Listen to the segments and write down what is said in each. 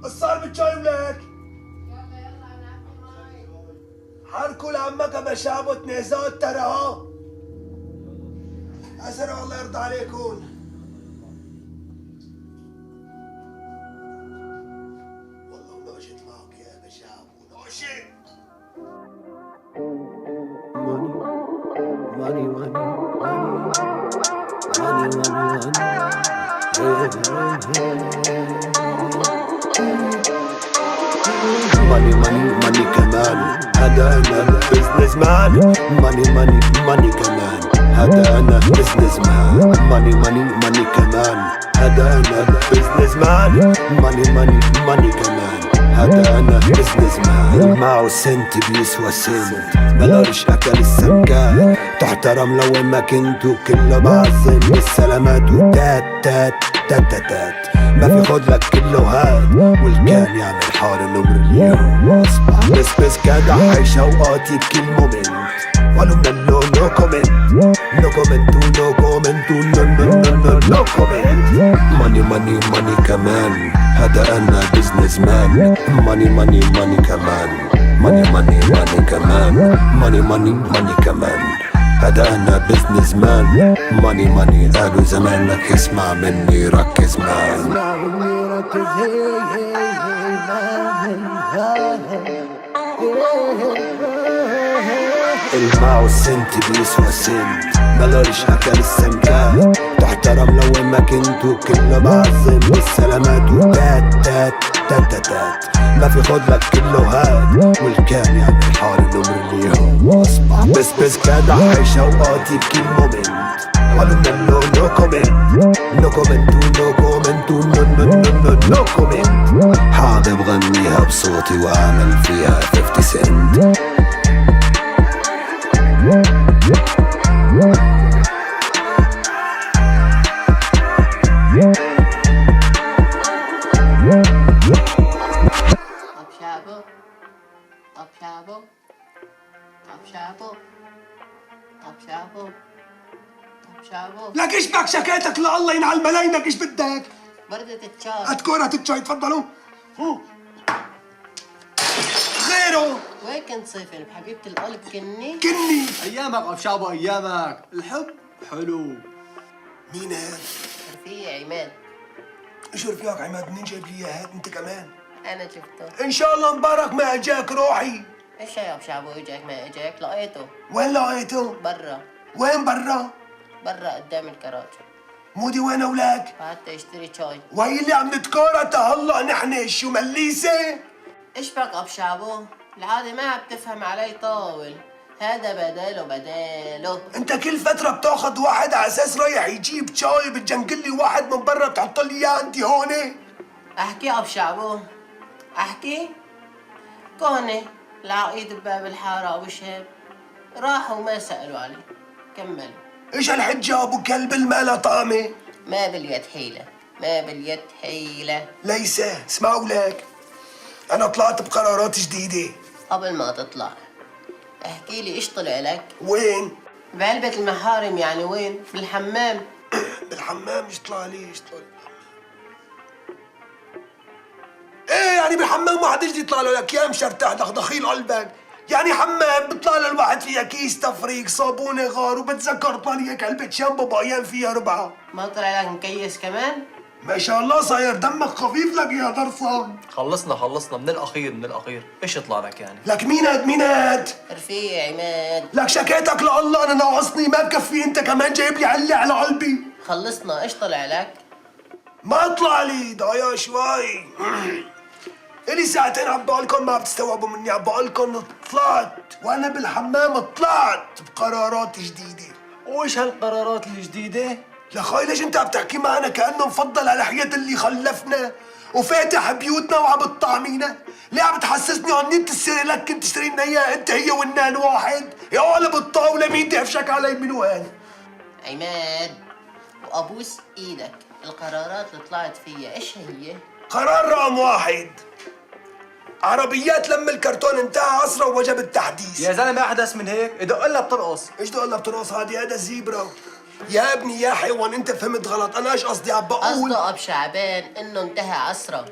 الصار بالشاي ولك يلا يلا ناكل مي. حركوا لعمك بشابه تنازات ترى ها. أسرع الله يرضى عليكم. والله وناشد معك يا بشاب وناشد. Money, money, money, money, money, money, money كمان هذا أنا بزنس مان. money money money كمان هذا أنا بزنس مان. money money money كمان هذا أنا بزنس مان. money money money كمان هذا أنا بزنس مان. معه سنت بيسوى سنت بلاش أكل السمكات. تحترم لو ما كنتو كله بعظم بالسلامات وتات تات تات تات. ما في خد لك كله هاد والكان يعمل حار نمر اليوم. اصبح بس كده عايش اوقاتي بكل مومنت. ولو من نو كومنت نو كومنت نو كومنت نو كومنت. ماني ماني ماني كمان هذا انا بزنس مان. ماني ماني ماني كمان ماني ماني ماني كمان ماني ماني ماني كمان هذا انا بزنس مان. ماني ماني قالوا زمانك اسمع مني ركز مان. اسمع مني ركز الماء والسنت بيسوى سنت بلاش أكل السمكات. تحترم لو ما كنتو كله بعظم بالسلامات وتات تات تات تات. ما في خد لك كله هاد والكان يعمل حار نمر اليوم. اصبح بس كده عايش اوقاتي بكل مومنت. ولو من نو كومنت نو كومنت نو كومنت نو كومنت. حابب غنيها بصوتي واعمل فيها 50 سنت. لك ايش بك شكيتك لله ينعل ملاينك ايش بدك؟ بردة الشاي. أذكرها الشاي تفضلوا. غيره وين كنت صيفي بحبيبة القلب كني؟ كني. ايامك ابشابو ايامك. الحب حلو. مين هاد؟ رفيقي عماد. ايش رفيقك عماد؟ منين جايب لي اياه هاد انت كمان؟ أنا شفته. ان شاء الله مبارك ما اجاك روحي. إيش يا أبشابو إجاك ما إجاك؟ لقيته وين لقيته؟ برا. وين برا؟ برا قدام الكراج. مودي وين اولاد؟ حتى اشتري شاي. وهي اللي عم نتكارت هلا نحن شو مليسه؟ إيش بك أبشابو؟ العادة ما عم تفهم علي طاول. هذا بداله بداله. انت كل فترة بتاخد واحد على اساس رايح يجيب شاي بتجنقل لي واحد من برا بتحط لي اياه انت هون. أحكي أبشابو أحكي؟ كوني العقيد بباب الحارة أبو شهاب راحوا وما سألوا عليه. كملوا. ايش هالحجة ابو كلب المالا طعمة؟ ما باليد حيلة ما باليد حيلة. ليس اسمعوا لك، انا طلعت بقرارات جديدة. قبل ما تطلع احكي لي ايش طلع لك؟ وين؟ بعلبة المحارم يعني وين؟ بالحمام. بالحمام ايش طلع لي؟ ايش طلع لي؟ ايه يعني بالحمام واحد يجي يطلع له لك يا مشرتح دخيل قلبك. يعني حمام بيطلع له الواحد فيها كيس تفريق صابونة غار وبتذكر طلع لي هيك علبة شامبو بقيان فيها 4. ما طلع لك مكيس كمان؟ ما شاء الله صاير دمك خفيف لك يا درصان. خلصنا من الاخير. ايش يطلع لك يعني؟ لك مين هاد؟ رفيق عماد. لك شكيتك لله انا ناقصني ما بكفي انت كمان جايب لي علة على قلبي. خلصنا ايش طلع لك؟ ما طلع لي ضايع شوي. الي ساعتين عبالكم ما بتستوعبوا مني. عبالكم طلعت وانا بالحمام طلعت بقرارات جديدة. وايش هالقرارات الجديدة؟ يا خاي ليش انت عم تحكي معنا كأنه مفضل على حياة اللي خلفنا وفاتح بيوتنا وعم بتطعمينا؟ ليه عم تحسسني عن نية السيرة لك كنت تشتري لنا اياها انت هي والنان واحد؟ يا قلب الطاولة مين تقفشك علي من وين؟ عماد، وابوس ايدك، القرارات اللي طلعت فيها ايش هي؟ قرار رقم واحد، عربيات لما الكرتون انتهى عصره ووجب التحديث. يا زلمه احدث من هيك، ادق لها بترقص. ايش دول اللي بترقص هادي؟ هذا زيبرا. يا ابني يا حيوان انت فهمت غلط، انا ايش قصدي عم بقول؟ قصده اب شعبان انه انتهى عصره.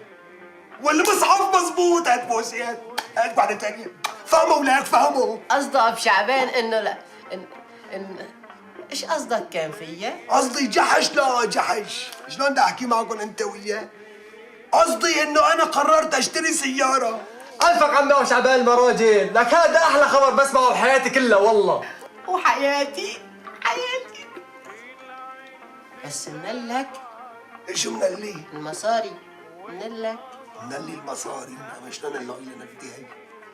والمصحف مزبوط. هات بوسيات، هات واحدة تانية. فهموا ولاد فهموا. قصده اب شعبان انه لا ايش قصدك كان فيا؟ قصدي جحش. لا جحش شلون بدي احكي معكم انت وياه؟ قصدي انه انا قررت اشتري سيارة. الفك عمي ابو شعبان المراجل، لك هذا احلى خبر بسمعه بحياتي كلها والله. وحياتي بس منلك شو منلي؟ المصاري، منلك. منلي المصاري. ما شلون اللقيلة نفدي هي؟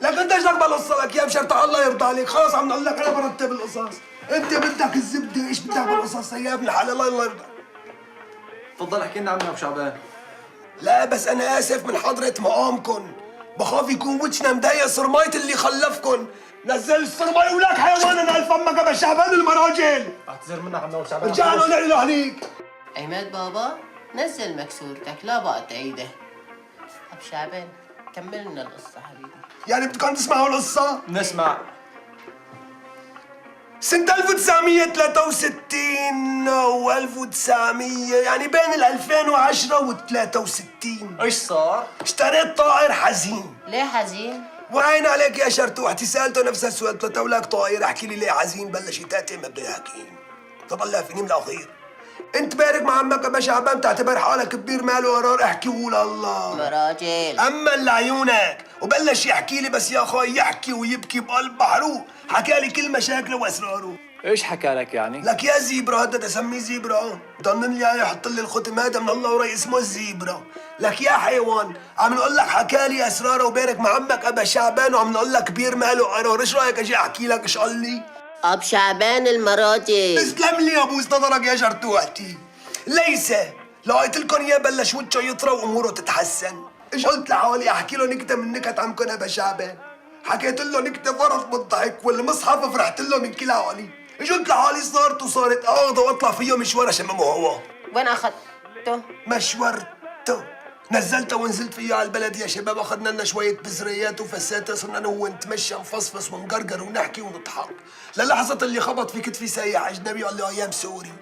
لك انت ايش لك بالقصة لك يا مشرتع الله يرضى عليك؟ خلص عم نقول لك انا برتب القصص، انت بدك الزبدة. ايش بدك بالقصص يا ابن الحلال الله يرضى؟ تفضل احكي لنا عمي ابو شعبان. لا بس انا اسف من حضرة مقامكم، بخاف يكون وجهنا مضايق صرماية اللي خلفكن. نزل الصرماي ولك حيوان انا الف امك ابو شعبان المراجل. اعتذر منك عمي ابو شعبان. رجعنا ونعلن عليك. عماد بابا، نزل مكسورتك، لا بقى تعيده. اب شعبان كمل لنا القصة حبيبي. يعني بدكم تسمعوا القصة؟ نسمع. سنة 1963 و 1900 يعني بين ال 2010 و 63 ايش صار؟ اشتريت طائر حزين. ليه حزين؟ وعين عليك يا شرتوحتي، سألته نفس السؤال، قلت له لك طائر احكي لي ليه حزين؟ بلش يتاتي ما بده يحكي. تضل فيني من الاخير. انت بارك مع عمك ابو شعبان تعتبر حالك كبير ماله قرار، احكي وقول الله. مراجل. اما اللي عيونك وبلش يحكي لي، بس يا خاي يحكي ويبكي بقلب بحروق، حكى لي كل مشاكله واسراره. ايش حكى لك يعني؟ لك يا زيبرا، هذا تسميه زيبرا؟ ضنن لي يعني يحط لي الختم هذا من الله وراي اسمه الزيبرا. لك يا حيوان عم نقول لك حكى لي اسراره وبارك مع عمك ابو شعبان، وعم نقول لك كبير ماله قرار. ايش رايك اجي احكي لك ايش قال لي؟ اب شعبان المراجل. اسلم لي يا ابوس نظرك يا شرتوحتي. ليس لقيت لكم اياه بلش وجهه يطرى واموره تتحسن. ايش قلت لحالي احكي له نكته من نكت عمكم ابو شعبان؟ حكيت له نكته فرط بالضحك والمصحف فرحت له من كل حالي. ايش قلت لحالي صارت وصارت اخذه واطلع فيه مشوار اشممه هوا. وين اخذته؟ مشورته نزلته ونزلت فيه على البلد يا شباب، اخذنا لنا شويه بزريات وفساتة، صرنا انا وهو نتمشى نفصفص ونقرقر ونحكي ونضحك للحظه اللي خبط في كتفي سايح اجنبي قال لي ايام سوري.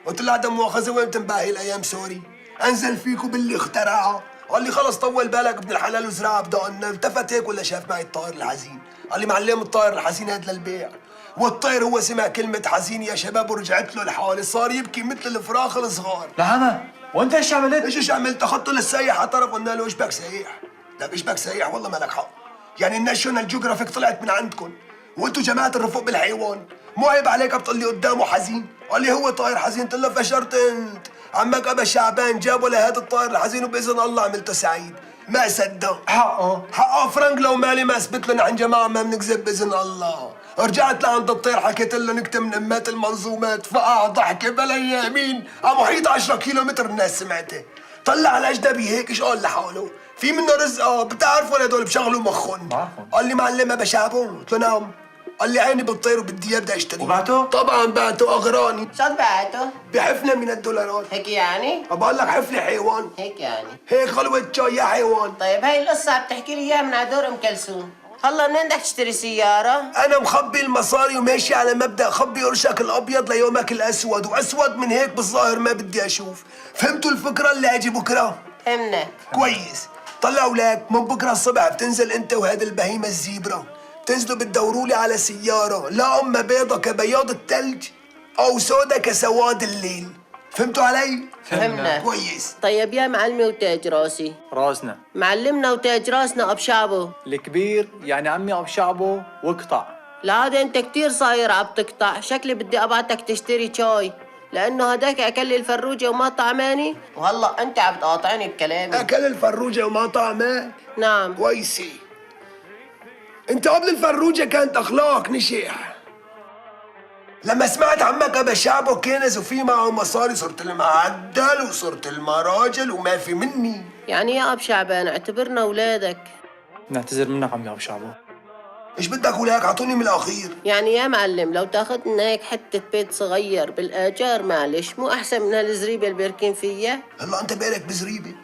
قلت له عدم مؤاخذه وين تنباهي الايام سوري؟ انزل فيكم باللي اخترعها. قال لي خلص طول بالك ابن الحلال وزراعه بدقنا. التفت هيك ولا شاف معي الطائر الحزين؟ قال لي معلم الطائر الحزين هذا للبيع. والطير هو سمع كلمة حزين يا شباب ورجعت له لحالي، صار يبكي مثل الفراخ الصغار. لحظة، وانت ايش عملت؟ ايش عملت؟ اخذته للسايح على طرف قلنا له ايش بك سايح؟ لا ايش بك سايح؟ والله ما لك حق. يعني الناشونال جيوغرافيك طلعت من عندكم وانتم جماعة الرفوق بالحيوان، مو عيب عليك بتقول لي قدامه حزين؟ قال لي هو طائر حزين. قلت له فشرت انت، عمك ابو شعبان جابه لهذا الطائر الحزين وباذن الله عملته سعيد. ما صدق. حقه فرنك لو مالي ما اثبت لنا عن جماعه ما بنكذب باذن الله. رجعت لعند الطير حكيت له نكته من امات المنظومات، فقع ضحكه بلا يمين على محيط 10 كيلومتر الناس سمعته. طلع الاجنبي هيك ايش قال لحاله؟ في منه رزقه بتعرفوا هدول بشغلوا مخهم. بعرفهم. قال لي معلم ابو شعبان. قلت له نعم. قال لي عيني بالطير وبدي اياه بدي اشتريه. وبعته؟ طبعا بعته اغراني شو بعته؟ بحفله من الدولارات. هيك يعني؟ بقول لك حفله حيوان. هيك يعني. هيك غلوة شاي يا حيوان. طيب هاي القصة عم تحكي لي اياها من على دور ام كلثوم. هلا منين بدك تشتري سيارة؟ أنا مخبي المصاري وماشي على مبدأ خبي قرشك الأبيض ليومك الأسود، وأسود من هيك بالظاهر ما بدي أشوف. فهمتوا الفكرة اللي أجي بكرة؟ فهمنا. كويس. طلعوا لك من بكرة الصبح بتنزل أنت وهذا البهيمة الزيبرا، بتنزلوا بتدوروا لي على سيارة لا أما بيضة كبياض الثلج أو سودا كسواد الليل. فهمتوا علي؟ فهمنا. كويس. طيب يا معلمي وتاج راسي، راسنا معلمنا وتاج راسنا أبشعبه الكبير يعني عمي ابو شعبه واقطع. العادة انت كتير صاير عم تقطع، شكلي بدي ابعتك تشتري شاي لانه هداك اكل لي الفروجة وما طعماني، وهلا انت عم تقاطعني بكلامي. أكل الفروجة وما طعمه؟ نعم. كويسي. أنت قبل الفروجة كانت أخلاقك نشيح. لما سمعت عمك ابا شعبه كنز وفي معه مصاري صرت المعدل وصرت المراجل وما في مني. يعني يا اب شعبان اعتبرنا اولادك. نعتذر منك عمي ابو شعبان. ايش بدك ولاك؟ اعطوني من الاخير. يعني يا معلم لو تاخدنا هيك حتة بيت صغير بالاجار معلش مو احسن من هالزريبة اللي بيركين فيها؟ هلا انت بالك بزريبه؟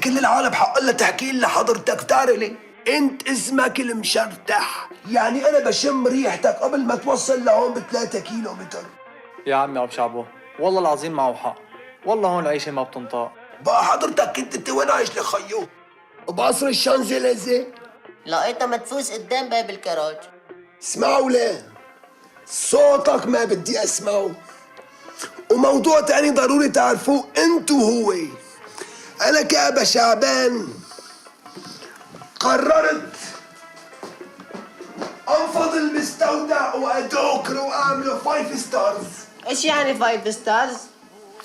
كل العالم حق لها تحكي لي حضرتك بتعرف ليه؟ انت اسمك المشرتح، يعني انا بشم ريحتك قبل ما توصل لهون ب3 كيلومتر. يا عمي ابو شعبان والله العظيم معه حق، والله هون العيشه ما بتنطاق. بقى حضرتك كنت انت وين عايش لخيو؟ بقصر الشانزليزيه؟ لقيتها مدفوس قدام باب الكراج. اسمعوا ليه؟ صوتك ما بدي اسمعه. وموضوع تاني ضروري تعرفوه انتو هو، انا كأبا شعبان قررت انفض المستودع وادوكر واعمله 5 ستارز. ايش يعني 5 ستارز؟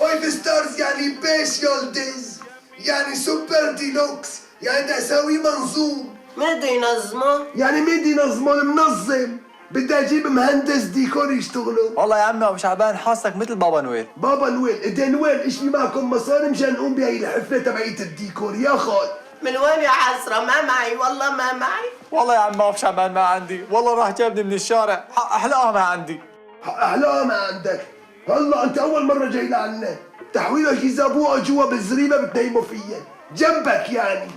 5 ستارز يعني بيشيال ديز، يعني سوبر ديلوكس، يعني بدي اسوي منظوم. مين بده ينظمه؟ يعني مين بدي ينظمه؟ المنظم. بدي اجيب مهندس ديكور يشتغلوا. والله يا عمي ابو شعبان حاسك مثل بابا نويل. بابا نويل؟ ايه نويل؟ ايش في معكم مصاري مشان نقوم بهي الحفله تبعية الديكور يا خال؟ من وين يا حسرة؟ ما معي والله ما معي. والله يا عمي ابو شعبان ما عندي، والله راح جابني من الشارع، حق احلاها ما عندي. احلاها ما عندك؟ هلا انت اول مره جاي لعنا، تحويلك يزابوها جوا بالزريبه بتنيموا فيها جنبك يعني.